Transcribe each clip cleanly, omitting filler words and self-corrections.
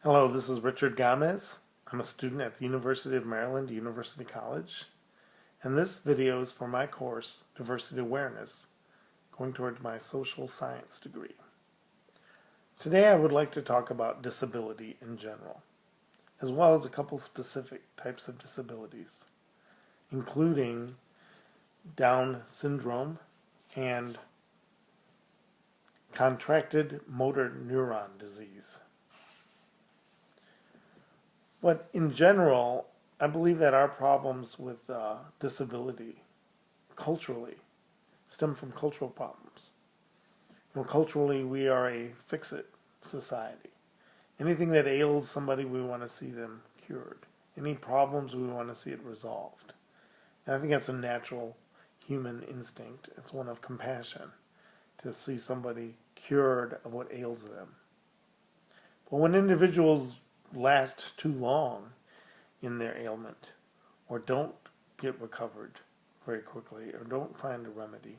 Hello, this is Richard Gomez. I'm a student at the University of Maryland, University College, and this video is for my course, Diversity Awareness, going towards my social science degree. Today I would like to talk about disability in general, as well as a couple specific types of disabilities, including Down syndrome and contracted motor neuron disease. But in general, I believe that our problems with disability culturally stem from cultural problems. Culturally, we are a fix-it society. Anything that ails somebody, we want to see them cured. Any problems, we want to see it resolved. And I think that's a natural human instinct. It's one of compassion to see somebody cured of what ails them. But when individuals last too long in their ailment or don't get recovered very quickly or don't find a remedy,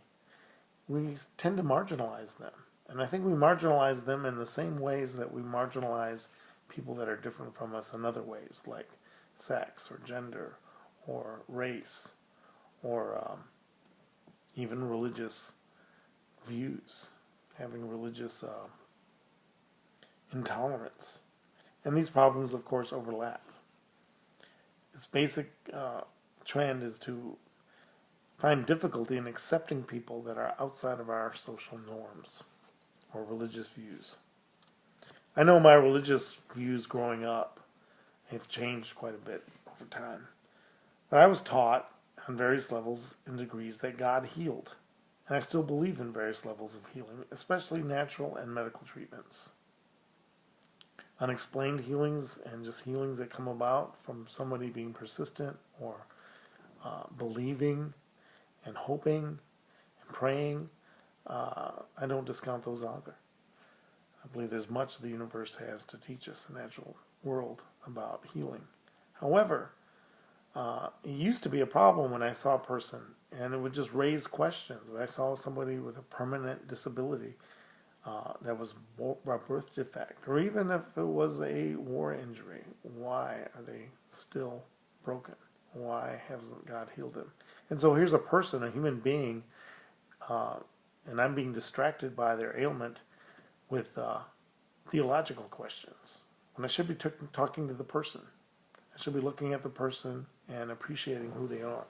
we tend to marginalize them. And I think we marginalize them in the same ways that we marginalize people that are different from us in other ways, like sex or gender or race or even religious views, having religious intolerance. And these problems, of course, overlap. Its basic trend is to find difficulty in accepting people that are outside of our social norms or religious views. I know my religious views growing up have changed quite a bit over time. But I was taught on various levels and degrees that God healed. And I still believe in various levels of healing, especially natural and medical treatments. Unexplained healings and just healings that come about from somebody being persistent or believing and hoping and praying, I don't discount those either. I believe there's much the universe has to teach us, the natural world, about healing. However, it used to be a problem when I saw a person, and it would just raise questions. If I saw somebody with a permanent disability that was a birth defect, or even if it was a war injury, why are they still broken? Why hasn't God healed them? And so here's a person, a human being, and I'm being distracted by their ailment with theological questions when I should be talking to the person. I should be looking at the person and appreciating who they are.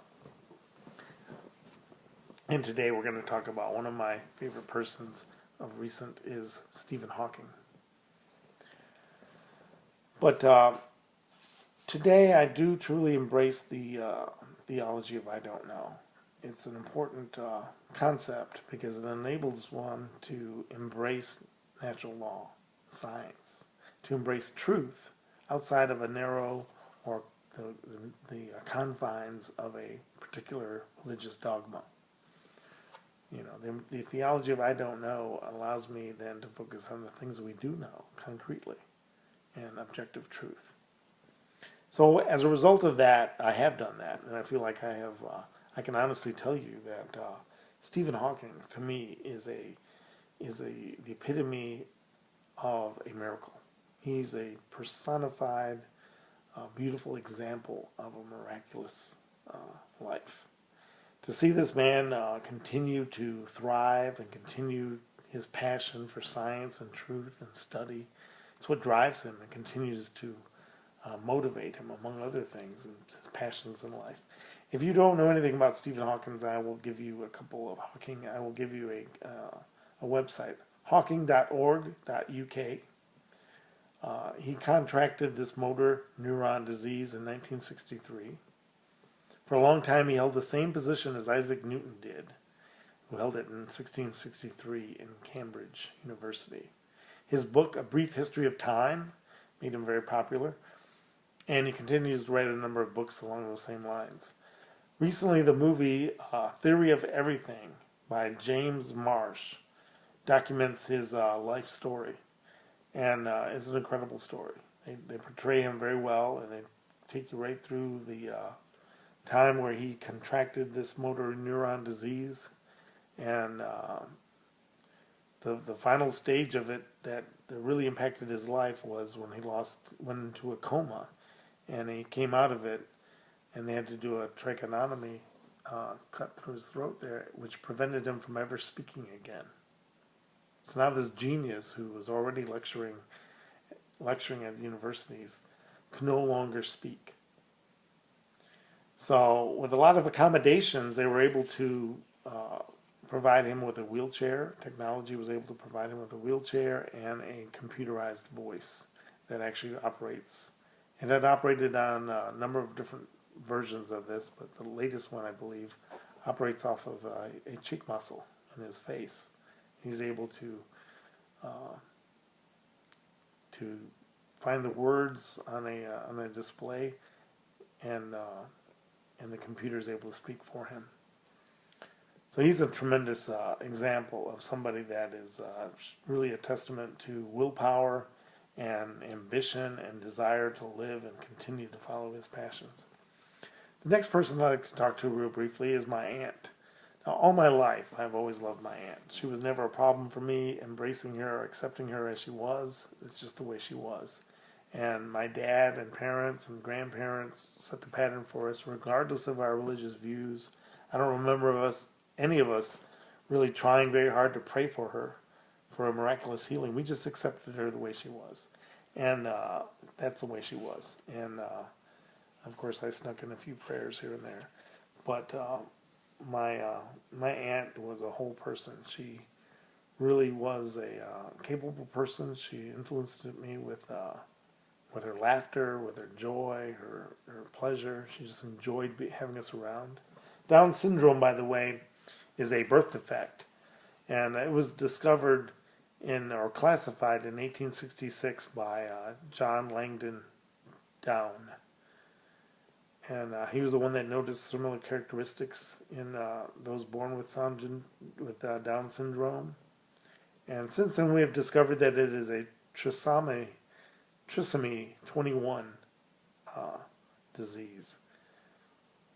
And today we're going to talk about one of my favorite persons of recent is Stephen Hawking. But today I do truly embrace the theology of I don't know. It's an important concept because it enables one to embrace natural law, science, to embrace truth outside of a narrow or the confines of a particular religious dogma. The theology of I don't know allows me then to focus on the things we do know concretely and objective truth. So as a result of that, I have done that, and I feel like I can honestly tell you that Stephen Hawking, to me, is the epitome of a miracle. He's a personified, beautiful example of a miraculous life. To see this man continue to thrive and continue his passion for science and truth and study, it's what drives him and continues to motivate him, among other things, and his passions in life. If you don't know anything about Stephen Hawking, I will give you a couple of Hawking. I will give you a website, hawking.org.uk. He contracted this motor neuron disease in 1963. For a long time, he held the same position as Isaac Newton did, who held it in 1663 in Cambridge University. His book, A Brief History of Time, made him very popular, and he continues to write a number of books along those same lines. Recently, the movie Theory of Everything by James Marsh documents his life story, and it's an incredible story. They portray him very well, and they take you right through the time where he contracted this motor neuron disease and the final stage of it that really impacted his life was when he went into a coma, and he came out of it, and they had to do a tracheotomy cut through his throat there, which prevented him from ever speaking again. So now this genius who was already lecturing at the universities could no longer speak. So with a lot of accommodations, they were able to provide him with a wheelchair. Technology was able to provide him with a wheelchair and a computerized voice that actually operates. And that operated on a number of different versions of this, but the latest one, I believe, operates off of a cheek muscle in his face. He's able to find the words on a display, and the computer is able to speak for him. So he's a tremendous example of somebody that is really a testament to willpower and ambition and desire to live and continue to follow his passions. The next person I'd like to talk to real briefly is my aunt. Now, all my life, I've always loved my aunt. She was never a problem for me, embracing her or accepting her as she was. It's just the way she was. And my dad and parents and grandparents set the pattern for us, regardless of our religious views. I don't remember any of us, really trying very hard to pray for her for a miraculous healing. We just accepted her the way she was. And that's the way she was. And of course, I snuck in a few prayers here and there. But my aunt was a whole person. She really was a capable person. She influenced me with her laughter, with her joy, her pleasure. She just enjoyed having us around. Down syndrome, by the way, is a birth defect, and it was discovered or classified in 1866 by John Langdon Down. And he was the one that noticed similar characteristics in those born with Down syndrome. And since then, we have discovered that it is a trisomy 21 disease,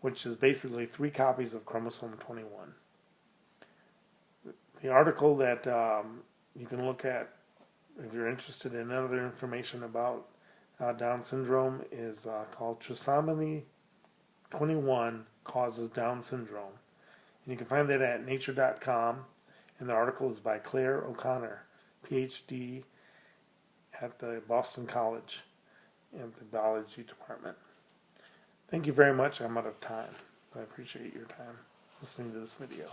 which is basically 3 copies of chromosome 21. The article that you can look at if you're interested in other information about Down syndrome is called Trisomy 21 Causes Down Syndrome. And you can find that at nature.com, and the article is by Claire O'Connor, PhD at the Boston College in the biology department. Thank you very much. I'm out of time. I appreciate your time listening to this video.